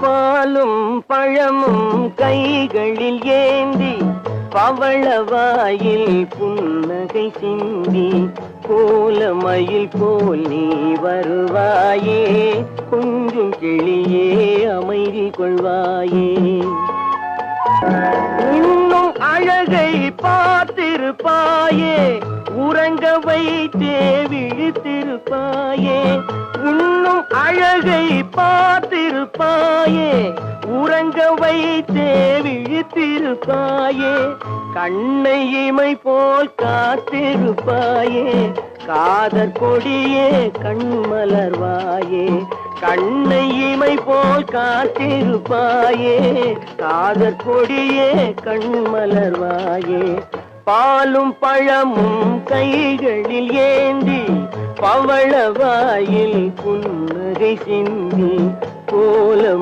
பாலும் பழமும் கைகளில் ஏந்தி பவளவாயில் புன்னகை சிந்தி கோலமயில் போல் நீ வருவாயே, கொஞ்சம் கிளியே அமைதி கொள்வாயே. இன்னும் அழகை பார்த்திருப்பாயே, உறங்க வைத்தே விழித்திருப்பாயே. இன்னும் அழகை பார்த்திருப்பாயே, உறங்க வைத்தே விழித்திருப்பாயே. கண்ணை இமை போல் காத்திருப்பாயே, காதற் கொடியே கண்மலர்வாயே. கண்ணை இமை போல் காத்திருப்பாயே, காதற் கொடியே கண்மலர்வாயே. பாலும் பழமும் கைகளில் ஏந்தி பவளவாயில் புன்னகை சிந்தி கோலம்